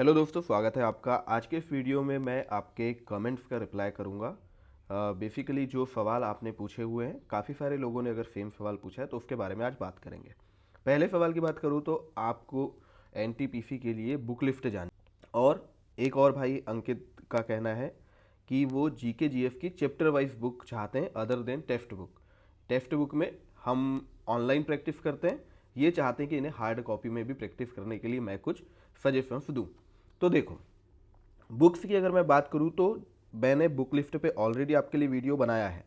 Hello दोस्तों, स्वागत है आपका। आज के इस वीडियो में मैं आपके कमेंट्स का रिप्लाई करूंगा। बेसिकली जो सवाल आपने पूछे हुए हैं, काफ़ी सारे लोगों ने अगर सेम सवाल पूछा है तो उसके बारे में आज बात करेंगे। पहले सवाल की बात करूं तो आपको एनटीपीसी के लिए बुक लिस्ट जानी, और एक और भाई अंकित का कहना है कि वो जीके जीएफ की चैप्टर वाइज बुक चाहते हैं other than text book. Text book में हम ऑनलाइन प्रैक्टिस करते हैं, ये चाहते हैं कि इन्हें हार्ड कॉपी में भी प्रैक्टिस करने के लिए मैं कुछ सजेशंस दूं। तो देखो, बुक्स की अगर मैं बात करूं तो मैंने बुक लिस्ट पे ऑलरेडी आपके लिए वीडियो बनाया है।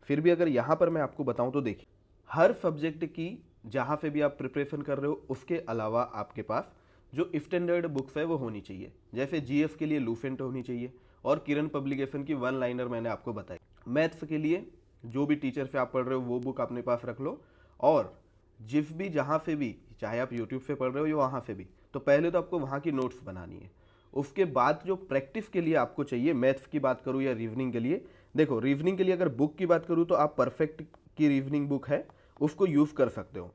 फिर भी अगर यहाँ पर मैं आपको बताऊं तो देखिए, हर सब्जेक्ट की जहाँ पे भी आप प्रिपरेशन कर रहे हो उसके अलावा आपके पास जो स्टैंडर्ड बुक्स है वो होनी चाहिए। जैसे जीएस के लिए लूसेंट होनी चाहिए, और किरण पब्लिकेशन की वन लाइनर मैंने आपको बताई। मैथ्स के लिए जो भी टीचर से आप पढ़ रहे हो वो बुक अपने पास रख लो, और जिस भी जहाँ से भी, चाहे आप यूट्यूब से पढ़ रहे हो या वहाँ से भी, तो पहले तो आपको वहाँ की नोट्स बनानी है। उसके बाद जो प्रैक्टिस के लिए आपको चाहिए, मैथ्स की बात करूँ या रीजनिंग के लिए, देखो रीजनिंग के लिए अगर बुक की बात करूँ तो आप परफेक्ट की रीजनिंग बुक है, उसको यूज़ कर सकते हो।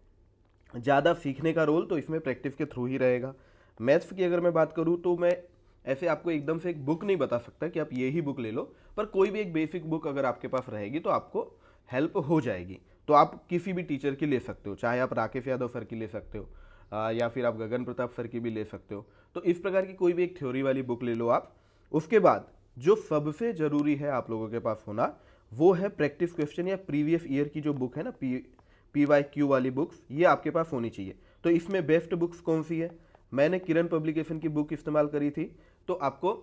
ज़्यादा सीखने का रोल तो इसमें प्रैक्टिस के थ्रू ही रहेगा। मैथ्स की अगर मैं बात करूँ तो मैं ऐसे आपको एकदम से एक बुक नहीं बता सकता कि आप ये ही बुक ले लो, पर कोई भी एक बेसिक बुक अगर आपके पास रहेगी तो आपको हेल्प हो जाएगी। तो आप किसी भी टीचर की ले सकते हो, चाहे आप राकेश यादव सर की ले सकते हो, या फिर आप गगन प्रताप सर की भी ले सकते हो। तो इस प्रकार की कोई भी एक थ्योरी वाली बुक ले लो आप। उसके बाद जो सबसे ज़रूरी है आप लोगों के पास होना, वो है प्रैक्टिस क्वेश्चन या प्रीवियस ईयर की जो बुक है ना, PYQ वाली बुक्स, ये आपके पास होनी चाहिए। तो इसमें बेस्ट बुक्स कौन सी है? मैंने किरण पब्लिकेशन की बुक इस्तेमाल करी थी, तो आपको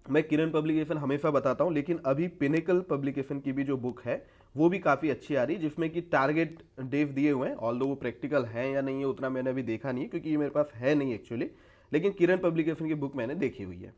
मैं किरण पब्लिकेशन हमेशा बताता हूँ, लेकिन अभी पिनेकल पब्लिकेशन की भी जो बुक है वो भी काफ़ी अच्छी आ रही है, जिसमें कि टारगेट डेव दिए हुए हैं। ऑल्दो वो प्रैक्टिकल है या नहीं है उतना मैंने अभी देखा नहीं है, क्योंकि ये मेरे पास है नहीं एक्चुअली, लेकिन किरण पब्लिकेशन की बुक मैंने देखी हुई है।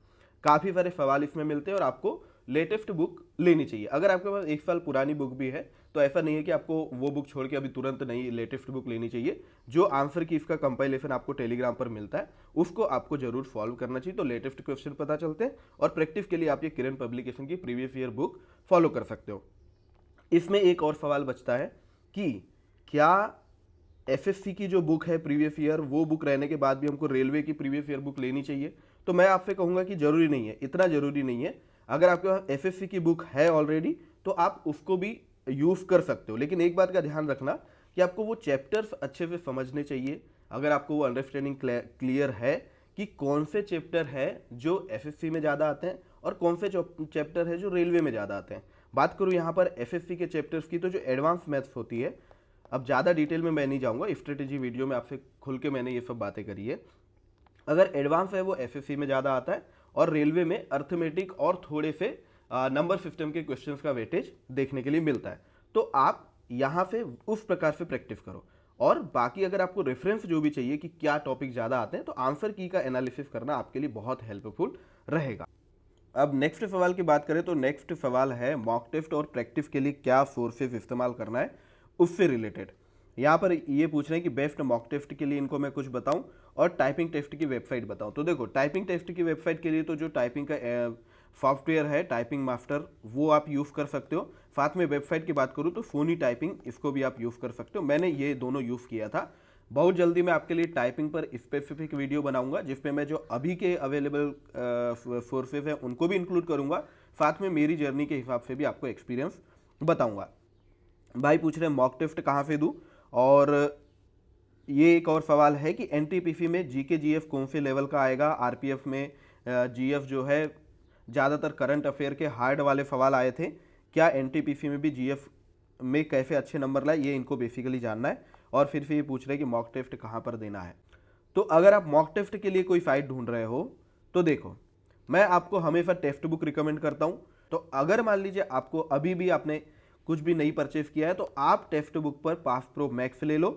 काफ़ी सारे सवाल इसमें मिलते हैं, और आपको लेटेस्ट बुक लेनी चाहिए। अगर आपके पास एक साल पुरानी बुक भी है तो ऐसा नहीं है कि आपको वो बुक छोड़ के अभी तुरंत नहीं लेटेस्ट बुक लेनी चाहिए। जो आंसर की इसका कंपाइलेशन आपको टेलीग्राम पर मिलता है उसको आपको जरूर सॉल्व करना चाहिए, तो लेटेस्ट क्वेश्चन पता चलते हैं। और प्रैक्टिस के लिए आप ये किरण पब्लिकेशन की प्रीवियस ईयर बुक फॉलो कर सकते हो। इसमें एक और सवाल बचता है कि क्या एसएससी की जो बुक है प्रीवियस ईयर, वो बुक रहने के बाद भी हमको रेलवे की प्रीवियस ईयर बुक लेनी चाहिए? तो मैं आपसे कहूंगा कि जरूरी नहीं है, इतना जरूरी नहीं है। अगर आपके पास एसएससी की बुक है ऑलरेडी तो आप उसको भी यूज कर सकते हो, लेकिन एक बात का ध्यान रखना कि आपको वो चैप्टर्स अच्छे से समझने चाहिए। अगर आपको वो अंडरस्टैंडिंग क्लियर है कि कौन से चैप्टर है जो एसएससी में ज़्यादा आते हैं और कौन से चैप्टर है जो रेलवे में ज़्यादा आते हैं। बात करूँ यहाँ पर एसएससी के चैप्टर्स की, तो जो एडवांस मैथ्स होती है, अब ज़्यादा डिटेल में मैं नहीं जाऊँगा, स्ट्रेटेजी वीडियो में आपसे खुल के मैंने ये सब बातें करी है। अगर एडवांस है वो एसएससी में ज़्यादा आता है, और रेलवे में अर्थमेटिक और थोड़े से नंबर सिस्टम के क्वेश्चंस का वेटेज देखने के लिए मिलता है। तो आप यहाँ से उस प्रकार से प्रैक्टिस करो। और बाकी अगर आपको रेफरेंस जो भी चाहिए कि क्या टॉपिक ज़्यादा आते हैं, तो आंसर की का एनालिसिस करना आपके लिए बहुत हेल्पफुल रहेगा। अब नेक्स्ट सवाल की बात करें तो नेक्स्ट सवाल है मॉक टेस्ट और प्रैक्टिस के लिए क्या सोर्सेज इस्तेमाल करना है, उससे रिलेटेड। यहाँ पर ये पूछ रहे हैं कि बेस्ट मॉक टेस्ट के लिए इनको मैं कुछ बताऊं और टाइपिंग टेस्ट की वेबसाइट बताऊं। तो देखो, टाइपिंग टेस्ट की वेबसाइट के लिए तो जो टाइपिंग का सॉफ्टवेयर है टाइपिंग मास्टर, वो आप यूज़ कर सकते हो। साथ में वेबसाइट की बात करूँ तो फोनी टाइपिंग, इसको भी आप यूज़ कर सकते हो। मैंने ये दोनों यूज़ किया था। बहुत जल्दी मैं आपके लिए टाइपिंग पर स्पेसिफिक वीडियो बनाऊंगा, जिसमें मैं जो अभी के अवेलेबल सोर्सेज हैं उनको भी इंक्लूड करूंगा, साथ में मेरी जर्नी के हिसाब से भी आपको एक्सपीरियंस बताऊंगा। भाई पूछ रहे हैं मॉक टेस्ट कहाँ से दूँ, और ये एक और सवाल है कि एनटीपीसी में जीके जीएफ कौन से लेवल का आएगा। आरपीएफ में जीएफ जो है ज़्यादातर करंट अफेयर के हार्ड वाले सवाल आए थे, क्या एनटीपीसी में भी जीएफ में कैसे अच्छे नंबर लाए, ये इनको बेसिकली जानना है। और फिर ये पूछ रहे हैं कि मॉक टेस्ट कहाँ पर देना है। तो अगर आप मॉक टेस्ट के लिए कोई साइट ढूंढ रहे हो तो देखो, मैं आपको हमेशा टेक्स्ट बुक रिकमेंड करता हूँ। तो अगर मान लीजिए आपको अभी भी आपने कुछ भी नहीं परचेज किया है, तो आप टेक्स्ट बुक पर पास प्रो मैक्स ले लो,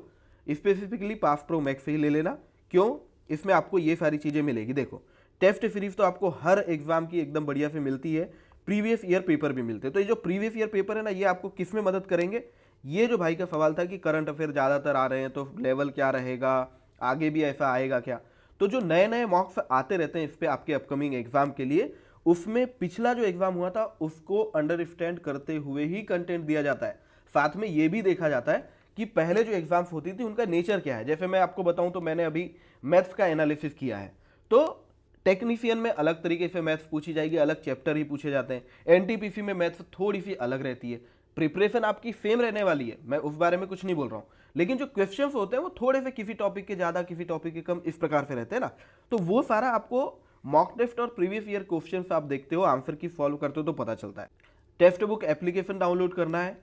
स्पेसिफिकली पास प्रो मैक्स ही ले लेना। क्यों? इसमें आपको ये सारी चीज़ें मिलेगी। देखो, टेस्ट सीरीज तो आपको हर एग्जाम की एकदम बढ़िया से मिलती है, प्रीवियस ईयर पेपर भी मिलते हैं। तो ये जो प्रीवियस ईयर पेपर है ना, ये आपको किस में मदद करेंगे? ये जो भाई का सवाल था कि करंट अफेयर ज़्यादातर आ रहे हैं तो लेवल क्या रहेगा, आगे भी ऐसा आएगा क्या, तो जो नए नए मॉक्स आते रहते हैं इस पर आपके अपकमिंग एग्जाम के लिए, उसमें पिछला जो एग्जाम हुआ था उसको अंडरस्टैंड करते हुए ही कंटेंट दिया जाता है। साथ में ये भी देखा जाता है कि पहले जो एग्जाम्स होती थी उनका नेचर क्या है। जैसे मैं आपको बताऊं तो मैंने अभी मैथ्स का एनालिसिस किया है, तो टेक्नीशियन में अलग तरीके से मैथ्स पूछी जाएगी, अलग चैप्टर ही पूछे जाते हैं। एनटीपीसी में मैथ्स थोड़ी सी अलग रहती है। प्रिपरेशन आपकी सेम रहने वाली है, मैं उस बारे में कुछ नहीं बोल रहा हूँ, लेकिन जो क्वेश्चंस होते हैं वो थोड़े से किसी टॉपिक के ज़्यादा किसी टॉपिक के कम इस प्रकार से रहते हैं ना। तो वो सारा आपको मॉक टेस्ट और प्रीवियस ईयर क्वेश्चन आप देखते हो, आंसर की सॉल्व करते हो तो पता चलता है। टेक्स्ट बुक एप्लीकेशन डाउनलोड करना है,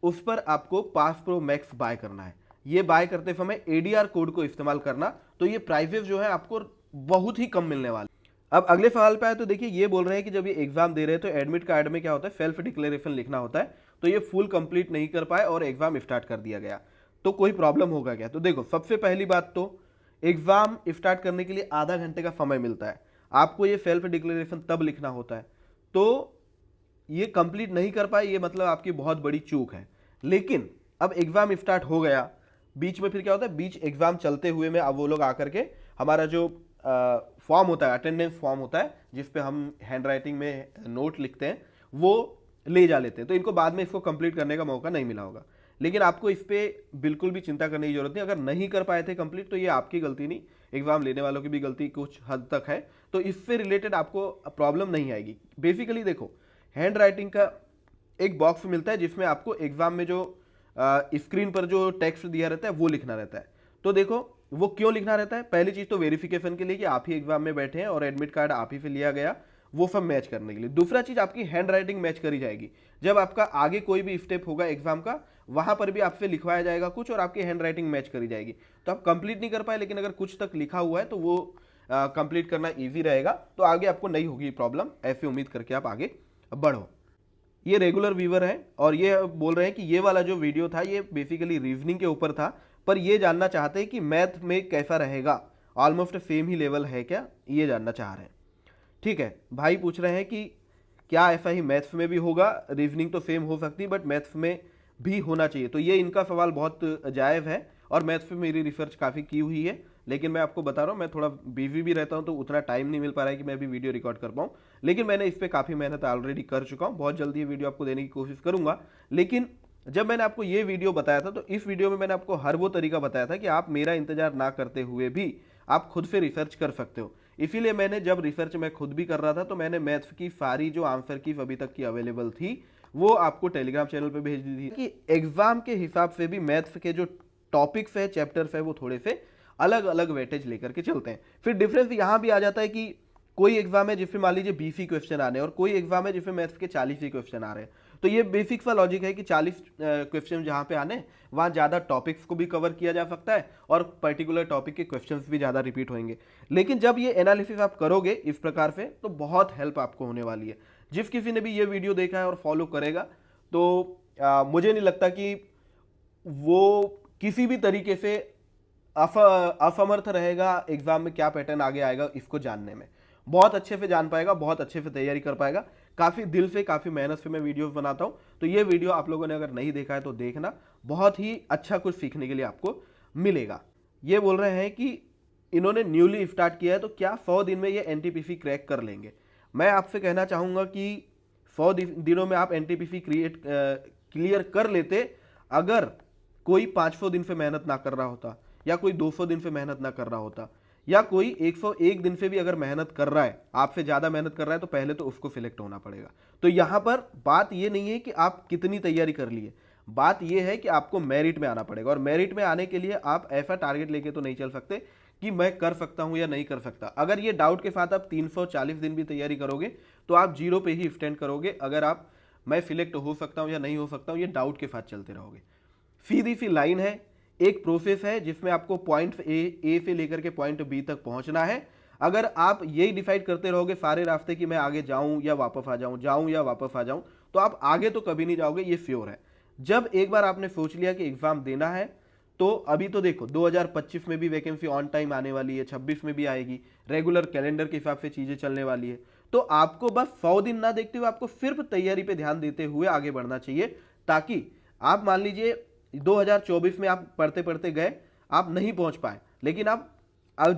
उस पर आपको पास प्रो मैक्स बाय करना है। ये बाय करते समय एडीआर कोड को इस्तेमाल करना, तो ये प्राइजेस जो है आपको बहुत ही कम मिलने वाले। अब अगले सवाल पे आए तो देखिए ये बोल रहे हैं कि जब ये एग्जाम दे रहे हैं तो एडमिट कार्ड में क्या होता है, सेल्फ डिक्लेरेशन लिखना होता है, तो ये फुल कंप्लीट नहीं कर पाए और एग्जाम स्टार्ट कर दिया गया, तो कोई प्रॉब्लम होगा क्या? तो देखो सबसे पहली बात तो एग्जाम स्टार्ट करने के लिए आधा घंटे का समय मिलता है, आपको ये सेल्फ डिक्लेरेशन तब लिखना होता है, तो ये कंप्लीट नहीं कर पाए, ये मतलब आपकी बहुत बड़ी चूक है। लेकिन अब एग्जाम स्टार्ट हो गया, बीच में फिर क्या होता है, बीच एग्जाम चलते हुए में अब वो लोग आकर के हमारा जो फॉर्म होता है, अटेंडेंस फॉर्म होता है, जिस पे हम हैंड राइटिंग में नोट लिखते हैं, वो ले जा लेते हैं, तो इनको बाद में इसको कंप्लीट करने का मौका नहीं मिला होगा। लेकिन आपको इस पर बिल्कुल भी चिंता करने की जरूरत नहीं, अगर नहीं कर पाए थे कंप्लीट तो ये आपकी गलती नहीं, एग्जाम लेने वालों की भी गलती कुछ हद तक है, तो इससे रिलेटेड आपको प्रॉब्लम नहीं आएगी। बेसिकली देखो, हैंड राइटिंग का एक बॉक्स मिलता है जिसमें आपको एग्जाम में जो स्क्रीन पर जो टेक्स्ट दिया रहता है वो लिखना रहता है। तो देखो वो क्यों लिखना रहता है, पहली चीज तो वेरिफिकेशन के लिए कि आप ही एग्जाम में बैठे हैं और एडमिट कार्ड आप ही से लिया गया, वो सब मैच करने के लिए। दूसरा चीज आपकी हैंड राइटिंग मैच करी जाएगी, जब आपका आगे कोई भी स्टेप होगा एग्जाम का, वहां पर भी आपसे लिखवाया जाएगा कुछ और आपकी हैंड राइटिंग मैच करी जाएगी। तो आप कंप्लीट नहीं कर पाए, लेकिन अगर कुछ तक लिखा हुआ है तो वो कंप्लीट करना ईजी रहेगा, तो आगे आपको नहीं होगी प्रॉब्लम, ऐसी उम्मीद करके आप आगे बढ़ो। ये रेगुलर व्यूवर है और ये बोल रहे हैं कि ये वाला जो वीडियो था ये बेसिकली रीजनिंग के ऊपर था, पर ये जानना चाहते हैं कि मैथ में कैसा रहेगा, ऑलमोस्ट सेम ही लेवल है क्या, ये जानना चाह रहे हैं। ठीक है, भाई पूछ रहे हैं कि क्या ऐसा ही मैथ्स में भी होगा, रीजनिंग तो सेम हो सकती है बट मैथ्स में भी होना चाहिए, तो ये इनका सवाल बहुत जायज़ है और मैथ्स पे मेरी रिसर्च काफ़ी की हुई है, लेकिन मैं आपको बता रहा हूँ मैं थोड़ा बिजी भी रहता हूँ तो उतना टाइम नहीं मिल पा रहा है कि मैं भी वीडियो रिकॉर्ड कर पाऊँ, लेकिन मैंने इस पर काफ़ी मेहनत ऑलरेडी कर चुका हूँ, बहुत जल्दी ये वीडियो आपको देने की कोशिश करूँगा। लेकिन जब मैंने आपको ये वीडियो बताया था तो इस वीडियो में मैंने आपको हर वो तरीका बताया था कि आप मेरा इंतजार ना करते हुए भी आप खुद से रिसर्च कर सकते हो। इसीलिए मैंने जब रिसर्च मैं खुद भी कर रहा था तो मैंने मैथ्स की सारी जो आंसर की अभी तक की अवेलेबल थी वो आपको टेलीग्राम चैनल पे भेज दी थी, कि एग्जाम के हिसाब से भी मैथ्स के जो टॉपिक्स है, चैप्टर्स है, वो थोड़े से अलग अलग वेटेज लेकर के चलते हैं। फिर डिफरेंस यहाँ भी आ जाता है कि कोई एग्जाम है जिसमें मान लीजिए 20 ही क्वेश्चन आ रहे हैं और कोई एग्जाम है जिसमें मैथ्स के 40 ही क्वेश्चन आ रहे हैं, तो ये बेसिक सा लॉजिक है कि 40 क्वेश्चन जहाँ पे आने वहाँ ज़्यादा टॉपिक्स को भी कवर किया जा सकता है और पर्टिकुलर टॉपिक के क्वेश्चंस भी ज़्यादा रिपीट होंगे। लेकिन जब ये एनालिसिस आप करोगे इस प्रकार से तो बहुत हेल्प आपको होने वाली है। जिस किसी ने भी ये वीडियो देखा है और फॉलो करेगा तो मुझे नहीं लगता कि वो किसी भी तरीके से असमर्थ रहेगा एग्जाम में क्या पैटर्न आगे आएगा इसको जानने में, बहुत अच्छे से जान पाएगा, बहुत अच्छे से तैयारी कर पाएगा। काफ़ी दिल से, काफ़ी मेहनत से मैं वीडियोस बनाता हूँ, तो ये वीडियो आप लोगों ने अगर नहीं देखा है तो देखना, बहुत ही अच्छा कुछ सीखने के लिए आपको मिलेगा। ये बोल रहे हैं कि इन्होंने न्यूली स्टार्ट किया है तो क्या 100 दिन में ये एनटीपीसी क्रैक कर लेंगे? मैं आपसे कहना चाहूँगा कि 100 दिनों में आप एनटीपीसी क्लियर कर लेते अगर कोई 500 दिन से मेहनत ना कर रहा होता, या कोई 200 दिन से मेहनत ना कर रहा होता, या कोई 101 दिन से भी अगर मेहनत कर रहा है, आपसे ज़्यादा मेहनत कर रहा है, तो पहले तो उसको सिलेक्ट होना पड़ेगा। तो यहाँ पर बात ये नहीं है कि आप कितनी तैयारी कर लिए, बात ये है कि आपको मेरिट में आना पड़ेगा, और मेरिट में आने के लिए आप ऐसा टारगेट लेके तो नहीं चल सकते कि मैं कर सकता हूँ या नहीं कर सकता। अगर ये डाउट के साथ आप 340 दिन भी तैयारी करोगे तो आप जीरो पे ही स्टैंड करोगे, अगर आप मैं सिलेक्ट हो सकता हूँ या नहीं हो सकता हूँ ये डाउट के साथ चलते रहोगे। सीधी सी लाइन है, एक प्रोसेस है जिसमें आपको पॉइंट ए से लेकर के पॉइंट बी तक पहुंचना है। अगर आप यही डिसाइड करते रहोगे सारे रास्ते कि मैं आगे जाऊं या वापस आ जाऊं, जाऊं या वापस आ जाऊं, तो आप आगे तो कभी नहीं जाओगे, ये श्योर है। जब एक बार आपने सोच लिया कि एग्जाम देना है, तो अभी तो देखो 2025 में भी वैकेंसी ऑन टाइम आने वाली है, 26 में भी आएगी, रेगुलर कैलेंडर के हिसाब से चीजें चलने वाली है, तो आपको बस 100 दिन ना देखते हुए आपको सिर्फ तैयारी पे ध्यान देते हुए आगे बढ़ना चाहिए, ताकि आप मान लीजिए 2024 में आप पढ़ते पढ़ते गए, आप नहीं पहुंच पाए, लेकिन आप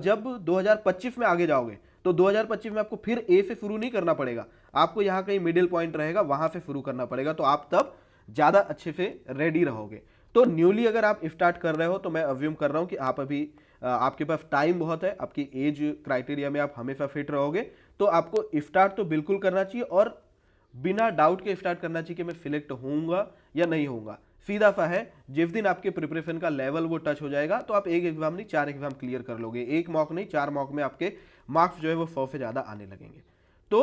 जब 2025 में आगे जाओगे तो 2025 में आपको फिर ए से शुरू नहीं करना पड़ेगा, आपको यहाँ कहीं मिडिल पॉइंट रहेगा वहां से शुरू करना पड़ेगा, तो आप तब ज़्यादा अच्छे से रेडी रहोगे। तो न्यूली अगर आप स्टार्ट कर रहे हो तो मैं अज्यूम कर रहा हूँ कि आप अभी आपके पास टाइम बहुत है, आपकी एज क्राइटेरिया में आप हमेशा फिट रहोगे, तो आपको स्टार्ट तो बिल्कुल करना चाहिए और बिना डाउट के स्टार्ट करना चाहिए कि मैं सिलेक्ट होऊंगा या नहीं होऊंगा। सीधा सा है, जिस दिन आपके प्रिपरेशन का लेवल वो टच हो जाएगा तो आप एक एग्जाम नहीं 4 एग्जाम क्लियर कर लोगे, एक मॉक नहीं 4 मॉक में आपके मार्क्स जो है वो 100 से ज्यादा आने लगेंगे। तो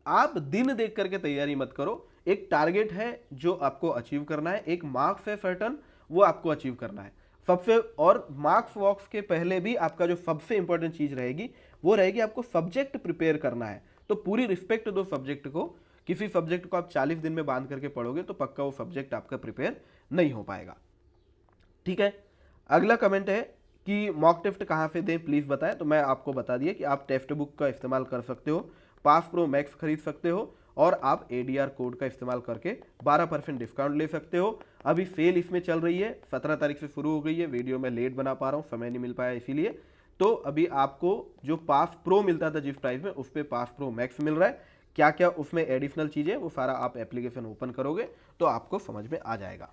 आप दिन देख करके तैयारी मत करो, एक टारगेट है जो आपको अचीव करना है, एक मार्क्स है सर्टन वो आपको अचीव करना है सबसे। और मार्क्स वॉक्स के पहले भी आपका जो सबसे इंपॉर्टेंट चीज रहेगी वो रहेगी आपको सब्जेक्ट प्रिपेयर करना है। तो पूरी रिस्पेक्ट दो सब्जेक्ट को, किसी सब्जेक्ट को आप 40 दिन में बांध करके पढ़ोगे तो पक्का वो सब्जेक्ट आपका प्रिपेयर नहीं हो पाएगा। ठीक है, अगला कमेंट है कि मॉक टेस्ट कहाँ से दें प्लीज बताएं। तो मैं आपको बता दिया कि आप टेक्स्ट बुक का इस्तेमाल कर सकते हो, पास प्रो मैक्स खरीद सकते हो और आप एडीआर कोड का इस्तेमाल करके 12% डिस्काउंट ले सकते हो। अभी सेल इसमें चल रही है, 17 तारीख से शुरू हो गई है। वीडियो में लेट बना पा रहा हूँ, समय नहीं मिल पाया इसीलिए। तो अभी आपको जो पास प्रो मिलता था जिस प्राइस में, उस पर पास प्रो मैक्स मिल रहा है। क्या क्या उसमें एडिशनल चीज़ें वो सारा आप एप्लीकेशन ओपन करोगे तो आपको समझ में आ जाएगा।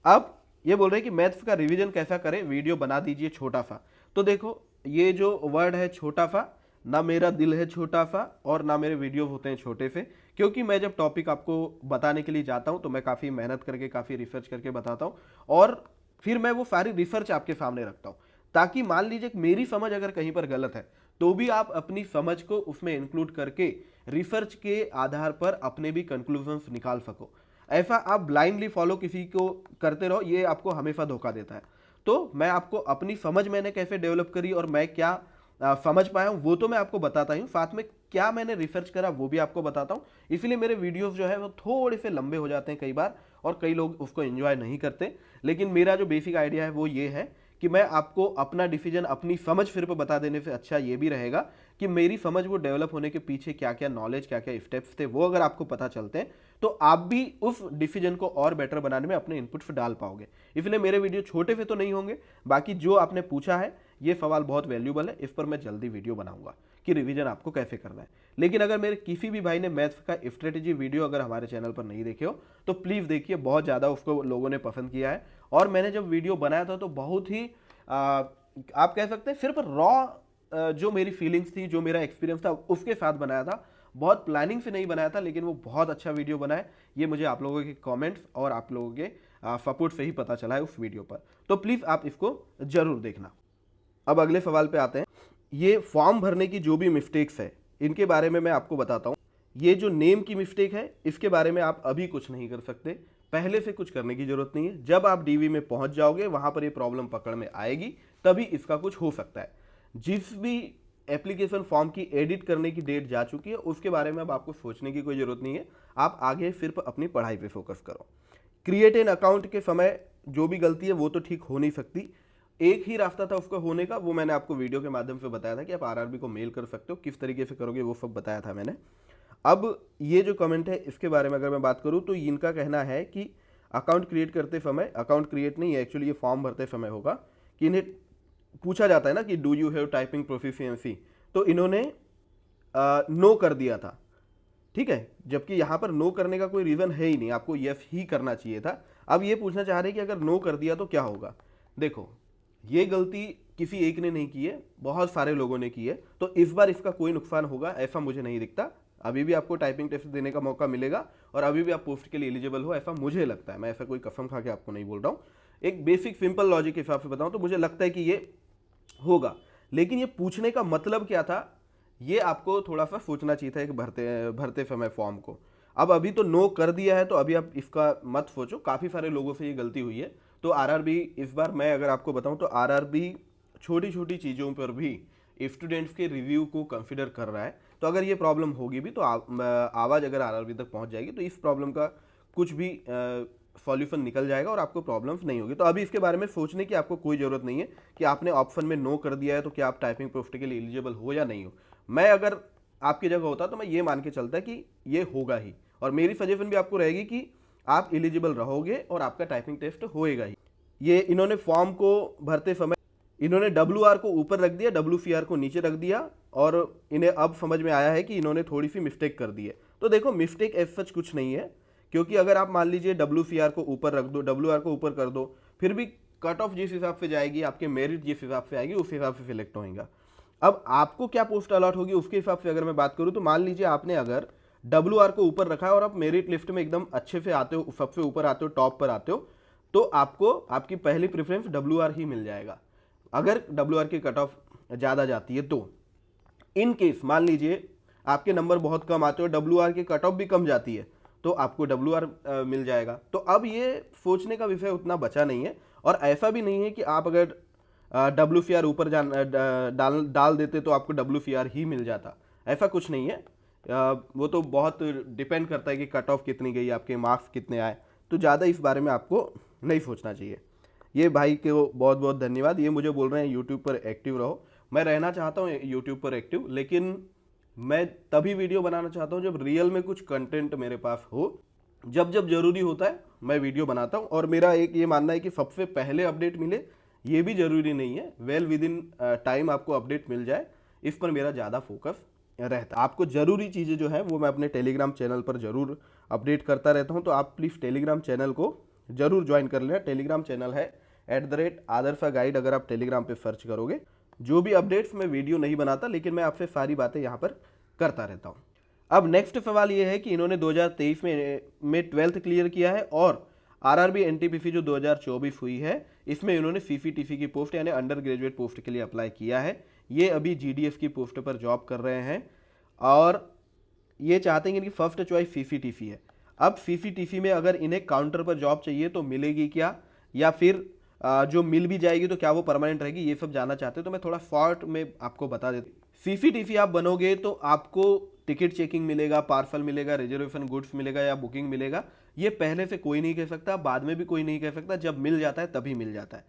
अब ये बोल रहे हैं कि मैथ्स का रिवीजन कैसा करें, वीडियो बना दीजिए छोटा सा। तो देखो ये जो वर्ड है छोटा सा, ना मेरा दिल है छोटा सा और ना मेरे वीडियो होते हैं छोटे से, क्योंकि मैं जब टॉपिक आपको बताने के लिए जाता हूं तो मैं काफ़ी मेहनत करके काफ़ी रिसर्च करके बताता हूं और फिर मैं वो सारी रिसर्च आपके सामने रखता हूं, ताकि मान लीजिए मेरी समझ अगर कहीं पर गलत है तो भी आप अपनी समझ को उसमें इंक्लूड करके रिसर्च के आधार पर अपने भी कंक्लूजन्स निकाल सको। ऐसा आप ब्लाइंडली फॉलो किसी को करते रहो, ये आपको हमेशा धोखा देता है। तो मैं आपको अपनी समझ मैंने कैसे डेवलप करी और मैं क्या समझ पाया हूँ वो तो मैं आपको बताता हूँ, साथ में क्या मैंने रिसर्च करा वो भी आपको बताता हूँ। इसलिए मेरे वीडियोस जो है वो थोड़े से लंबे हो जाते हैं कई बार और कई लोग उसको एंजॉय नहीं करते। लेकिन मेरा जो बेसिक आइडिया है वो ये है कि मैं आपको अपना डिसीजन अपनी समझ फिर पर बता देने से अच्छा ये भी रहेगा कि मेरी समझ वो डेवलप होने के पीछे क्या क्या नॉलेज क्या क्या स्टेप्स थे वो अगर आपको पता चलते हैं तो आप भी उस डिसीजन को और बेटर बनाने में अपने इनपुट्स डाल पाओगे। इसलिए मेरे वीडियो छोटे से तो नहीं होंगे, बाकी जो आपने पूछा है ये सवाल बहुत वैल्यूबल है, इस पर मैं जल्दी वीडियो बनाऊंगा कि रिवीजन आपको कैसे करना है। लेकिन अगर मेरे किसी भी भाई ने मैथ्स का स्ट्रेटेजी वीडियो अगर हमारे चैनल पर नहीं देखे हो तो प्लीज़ देखिए, बहुत ज़्यादा उसको लोगों ने पसंद किया है। और मैंने जब वीडियो बनाया था तो बहुत ही आप कह सकते हैं सिर्फ रॉ जो मेरी फीलिंग्स थी, जो मेरा एक्सपीरियंस था उसके साथ बनाया था, बहुत प्लानिंग से नहीं बनाया था, लेकिन वो बहुत अच्छा वीडियो बना है। ये मुझे आप लोगों के कमेंट्स और आप लोगों के सपोर्ट से ही पता चला है उस वीडियो पर। तो प्लीज़ आप इसको ज़रूर देखना। अब अगले सवाल पे आते हैं। ये फॉर्म भरने की जो भी मिस्टेक्स है इनके बारे में मैं आपको बताता हूँ। ये जो नेम की मिस्टेक है इसके बारे में आप अभी कुछ नहीं कर सकते, पहले से कुछ करने की जरूरत नहीं है। जब आप डीवी में पहुंच जाओगे वहां पर ये प्रॉब्लम पकड़ में आएगी तभी इसका कुछ हो सकता है। जिस भी एप्लीकेशन फॉर्म की एडिट करने की डेट जा चुकी है उसके बारे में अब आपको सोचने की कोई जरूरत नहीं है, आप आगे सिर्फ अपनी पढ़ाई पे फोकस करो। क्रिएट एन अकाउंट के समय जो भी गलती है वो तो ठीक हो नहीं सकती, एक ही रास्ता था उसका होने का, वो मैंने आपको वीडियो के माध्यम से बताया था कि आप आरआरबी को मेल कर सकते हो, किस तरीके से करोगे वो सब बताया था मैंने। अब ये जो कमेंट है इसके बारे में अगर मैं बात करूं तो इनका कहना है कि अकाउंट क्रिएट करते समय, अकाउंट क्रिएट नहीं है एक्चुअली ये फॉर्म भरते समय होगा, कि इन्हें पूछा जाता है ना कि do you have typing proficiency, तो इन्होंने नो कर दिया था। ठीक है, जबकि यहाँ पर नो करने का कोई रीज़न है ही नहीं, आपको यस ही करना चाहिए था। अब ये पूछना चाह रहे हैं कि अगर नो कर दिया तो क्या होगा। देखो ये गलती किसी एक ने नहीं की है, बहुत सारे लोगों ने की है, तो इस बार इसका कोई नुकसान होगा ऐसा मुझे नहीं दिखता। अभी भी आपको टाइपिंग टेस्ट देने का मौका मिलेगा और अभी भी आप पोस्ट के लिए एलिजिबल हो ऐसा मुझे लगता है। मैं ऐसा कोई कसम खा के आपको नहीं बोल रहा हूँ, एक बेसिक सिंपल लॉजिक के हिसाब से बताऊँ तो मुझे लगता है कि ये होगा। लेकिन ये पूछने का मतलब क्या था ये आपको थोड़ा सा सोचना चाहिए था एक भरते समय फॉर्म को। अब अभी तो नो कर दिया है तो अभी आप इसका मत सोचो, काफ़ी सारे लोगों से ये गलती हुई है। तो आरआरबी इस बार मैं अगर आपको बताऊं तो आरआरबी छोटी छोटी चीज़ों पर भी स्टूडेंट्स के रिव्यू को कंसिडर कर रहा है। तो अगर ये प्रॉब्लम होगी भी तो आवाज़ अगर आरआरबी तक पहुंच जाएगी तो इस प्रॉब्लम का कुछ भी सॉल्यूशन निकल जाएगा और आपको प्रॉब्लम्स नहीं होगी। तो अभी इसके बारे में सोचने की आपको कोई ज़रूरत नहीं है कि आपने ऑप्शन में नो कर दिया है तो क्या आप टाइपिंग पोस्ट के लिए एलिजिबल हो या नहीं हो। मैं अगर आपकी जगह होता तो मैं ये मान के चलता कि ये होगा ही, और मेरी सजेशन भी आपको रहेगी कि आप एलिजिबल रहोगे और आपका टाइपिंग टेस्ट होएगा ही। ये इन्होंने फॉर्म को भरते समय इन्होंने WR को ऊपर रख दिया, WCR को नीचे रख दिया, और इन्हें अब समझ में आया है कि इन्होंने थोड़ी सी मिस्टेक कर दी है। तो देखो मिस्टेक एज सच कुछ नहीं है, क्योंकि अगर आप मान लीजिए WCR को ऊपर रख दो, WR को ऊपर कर दो, फिर भी कट ऑफ जिस हिसाब से जाएगी, आपके मेरिट जिस हिसाब से आएगी, उस हिसाब से सिलेक्ट होएगा। अब आपको क्या पोस्ट अलॉट होगी उसके हिसाब से अगर मैं बात करूं तो मान लीजिए आपने अगर WR को ऊपर रखा है और आप मेरिट लिस्ट में एकदम अच्छे से आते हो, सबसे ऊपर आते हो, टॉप पर आते हो, तो आपको आपकी पहली प्रेफरेंस WR ही मिल जाएगा अगर WR की कट ऑफ ज़्यादा जाती है तो। इन केस मान लीजिए आपके नंबर बहुत कम आते हो, WR की कट ऑफ भी कम जाती है, तो आपको WR मिल जाएगा। तो अब ये सोचने का विषय उतना बचा नहीं है, और ऐसा भी नहीं है कि आप अगर WCR ऊपर डाल देते तो आपको WCR ही मिल जाता, ऐसा कुछ नहीं है। वो तो बहुत डिपेंड करता है कि कट ऑफ कितनी गई, आपके मार्क्स कितने आए, तो ज़्यादा इस बारे में आपको नहीं सोचना चाहिए। ये भाई को बहुत बहुत धन्यवाद, ये मुझे बोल रहे हैं यूट्यूब पर एक्टिव रहो। मैं रहना चाहता हूँ यूट्यूब पर एक्टिव, लेकिन मैं तभी वीडियो बनाना चाहता हूँ जब रियल में कुछ कंटेंट मेरे पास हो। जब जब जरूरी होता है मैं वीडियो बनाता हूँ, और मेरा एक ये मानना है कि सबसे पहले अपडेट मिले ये भी जरूरी नहीं है, वेल विद इन टाइम आपको अपडेट मिल जाए, इस पर मेरा ज़्यादा फोकस रहता है। आपको ज़रूरी चीज़ें जो है वो मैं अपने टेलीग्राम चैनल पर ज़रूर अपडेट करता रहता हूँ, तो आप प्लीज़ टेलीग्राम चैनल को ज़रूर ज्वाइन कर लेना। टेलीग्राम चैनल है @आदर्शा गाइड, अगर आप टेलीग्राम पे सर्च करोगे। जो भी अपडेट्स मैं वीडियो नहीं बनाता, लेकिन मैं आपसे सारी बातें यहाँ पर करता रहता हूँ। अब नेक्स्ट सवाल ये है कि इन्होंने 2023 में 12th क्लियर किया है, और RRB NTPC जो 2024 हुई है इसमें इन्होंने CCTC की पोस्ट यानी अंडर ग्रेजुएट पोस्ट के लिए अप्लाई किया है। ये अभी GDF की पोस्ट पर जॉब कर रहे हैं, और ये चाहते हैं कि इनकी फर्स्ट चॉइस CCTC है। अब CCTC में अगर इन्हें काउंटर पर जॉब चाहिए तो मिलेगी क्या, या फिर जो मिल भी जाएगी तो क्या वो परमानेंट रहेगी, ये सब जानना चाहते हो तो मैं थोड़ा शॉर्ट में आपको बता देता हूँ। CCTC आप बनोगे तो आपको टिकट चेकिंग मिलेगा, पार्सल मिलेगा, रिजर्वेशन गुड्स मिलेगा या बुकिंग मिलेगा, ये पहले से कोई नहीं कह सकता, बाद में भी कोई नहीं कह सकता, जब मिल जाता है तभी मिल जाता है।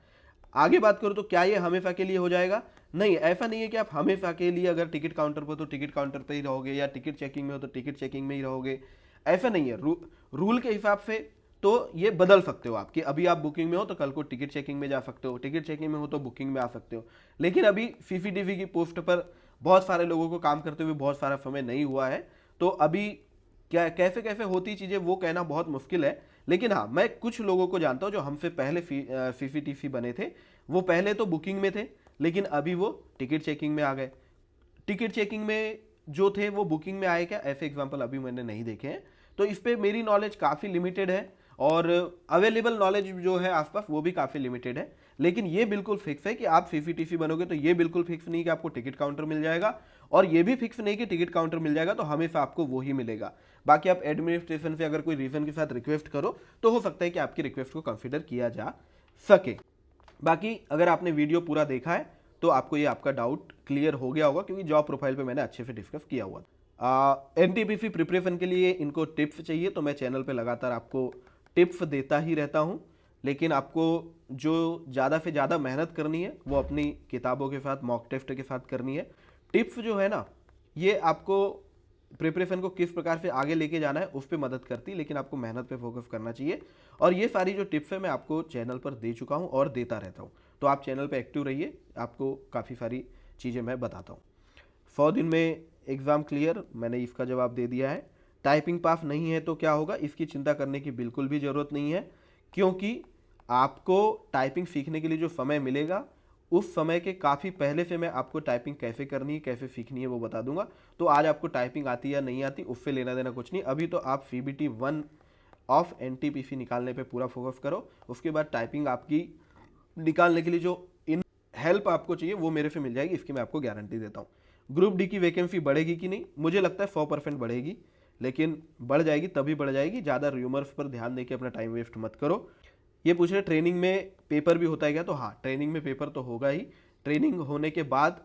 आगे बात करो तो क्या ये हमेशा के लिए हो जाएगा? नहीं, ऐसा नहीं है कि आप हमेशा के लिए अगर टिकट काउंटर पर तो टिकट काउंटर पर ही रहोगे, या टिकट चेकिंग में हो तो टिकट चेकिंग में ही रहोगे, ऐसा नहीं है। रूल के हिसाब से तो ये बदल सकते हो आप, कि अभी आप बुकिंग में हो तो कल को टिकट चेकिंग में जा सकते हो, टिकट चेकिंग में हो तो बुकिंग में आ सकते हो। लेकिन अभी CCTV की पोस्ट पर बहुत सारे लोगों को काम करते हुए बहुत सारा समय नहीं हुआ है, तो अभी क्या कैसे कैसे होती चीज़ें वो कहना बहुत मुश्किल है। लेकिन हाँ, मैं कुछ लोगों को जानता हूँ जो हमसे पहले CCTV बने थे, वो पहले तो बुकिंग में थे, लेकिन अभी वो टिकट चेकिंग में आ गए। टिकट चेकिंग में जो थे वो बुकिंग में आए क्या, ऐसे एग्जाम्पल अभी मैंने नहीं देखे हैं। तो इस पर मेरी नॉलेज काफ़ी लिमिटेड है, और अवेलेबल नॉलेज जो है आसपास वो भी काफ़ी लिमिटेड है। लेकिन ये बिल्कुल फिक्स है कि आप CCTV बनोगे तो ये बिल्कुल फिक्स नहीं कि आपको टिकट काउंटर मिल जाएगा, और ये भी फिक्स नहीं कि टिकट काउंटर मिल जाएगा तो हमेशा आपको वो ही मिलेगा। बाकी आप एडमिनिस्ट्रेशन से अगर कोई रीजन के साथ रिक्वेस्ट करो तो हो सकता है कि आपकी रिक्वेस्ट को कंसिडर किया जा सके। बाकी अगर आपने वीडियो पूरा देखा है तो आपको ये आपका डाउट क्लियर हो गया होगा, क्योंकि जॉब प्रोफाइल पे मैंने अच्छे से डिस्कस किया हुआ था। NTPC प्रिपरेशन के लिए इनको टिप्स चाहिए तो मैं चैनल पे लगातार आपको टिप्स देता ही रहता हूँ, लेकिन आपको जो ज़्यादा से ज़्यादा मेहनत करनी है वो अपनी किताबों के साथ, मॉक टेस्ट के साथ करनी है। टिप्स जो है ना, ये आपको प्रिपरेशन को किस प्रकार से आगे लेके जाना है उस पर मदद करती है, लेकिन आपको मेहनत पे फोकस करना चाहिए। और ये सारी जो टिप्स है मैं आपको चैनल पर दे चुका हूँ और देता रहता हूँ, तो आप चैनल पे एक्टिव रहिए, आपको काफ़ी सारी चीज़ें मैं बताता हूँ। 100 दिन में एग्ज़ाम क्लियर, मैंने इसका जवाब दे दिया है। टाइपिंग पास नहीं है तो क्या होगा, इसकी चिंता करने की बिल्कुल भी ज़रूरत नहीं है, क्योंकि आपको टाइपिंग सीखने के लिए जो समय मिलेगा उस समय के काफ़ी पहले से मैं आपको टाइपिंग कैसे करनी है, कैसे सीखनी है वो बता दूंगा। तो आज आपको टाइपिंग आती है या नहीं आती उससे लेना देना कुछ नहीं। अभी तो आप CBT 1 ऑफ NTPC निकालने पे पूरा फोकस करो, उसके बाद टाइपिंग आपकी निकालने के लिए जो इन हेल्प आपको चाहिए वो मेरे से मिल जाएगी, इसकी मैं आपको गारंटी देता हूँ। ग्रुप डी की वैकेंसी बढ़ेगी कि नहीं, मुझे लगता है 100% बढ़ेगी, लेकिन बढ़ जाएगी तभी बढ़ जाएगी, ज़्यादा र्यूमर्स पर ध्यान देके अपना टाइम वेस्ट मत करो। ये पूछ रहे ट्रेनिंग में पेपर भी होता है क्या, तो हाँ, ट्रेनिंग में पेपर तो होगा ही। ट्रेनिंग होने के बाद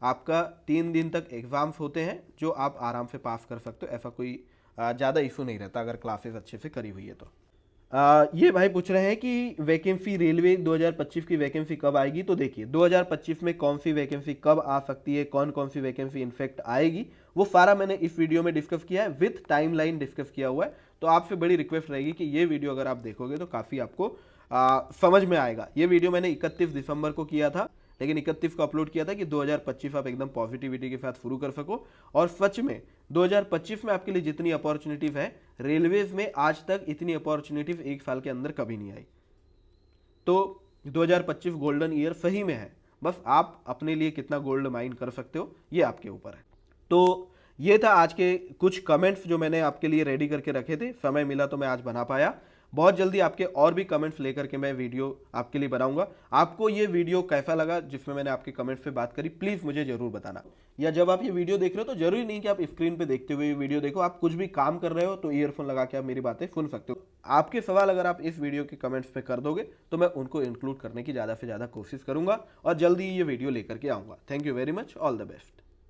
आपका 3 दिन तक एग्ज़ाम्स होते हैं जो आप आराम से पास कर सकते हो, ऐसा कोई ज़्यादा इशू नहीं रहता अगर क्लासेस अच्छे से करी हुई है तो। ये भाई पूछ रहे हैं कि वैकेंसी रेलवे 2025 की वैकेंसी कब आएगी, तो देखिए 2025 में कौन सी वैकेंसी कब आ सकती है, कौन कौन सी वैकेंसी इनफेक्ट आएगी, वो सारा मैंने इस वीडियो में डिस्कस किया है, विथ टाइमलाइन डिस्कस किया हुआ है। तो आपसे बड़ी रिक्वेस्ट रहेगी कि ये वीडियो अगर आप देखोगे तो काफ़ी आपको समझ में आएगा। ये वीडियो मैंने 31 दिसंबर को किया था, लेकिन 31 को अपलोड किया था कि 2025 आप एकदम पॉजिटिविटी के साथ शुरू कर सको। और सच में 2025 में आपके लिए जितनी अपॉर्चुनिटीज है रेलवेज में, आज तक इतनी अपॉर्चुनिटीज एक साल के अंदर कभी नहीं आई। तो 2025 गोल्डन ईयर सही में है, बस आप अपने लिए कितना गोल्ड माइन कर सकते हो ये आपके ऊपर है। तो ये था आज के कुछ कमेंट्स जो मैंने आपके लिए रेडी करके रखे थे, समय मिला तो मैं आज बना पाया। बहुत जल्दी आपके और भी कमेंट्स लेकर के मैं वीडियो आपके लिए बनाऊंगा। आपको ये वीडियो कैसा लगा जिसमें मैंने आपके कमेंट्स पे बात करी, प्लीज़ मुझे जरूर बताना। या जब आप ये वीडियो देख रहे हो तो जरूरी नहीं कि आप स्क्रीन पे देखते हुए ये वीडियो देखो, आप कुछ भी काम कर रहे हो तो ईयरफोन लगा के आप मेरी बातें सुन सकते हो। आपके सवाल अगर आप इस वीडियो के कमेंट्स पे कर दोगे तो मैं उनको इंक्लूड करने की ज़्यादा से ज़्यादा कोशिश करूंगा और जल्दी ये वीडियो लेकर के आऊँगा। Thank you very much, all the best.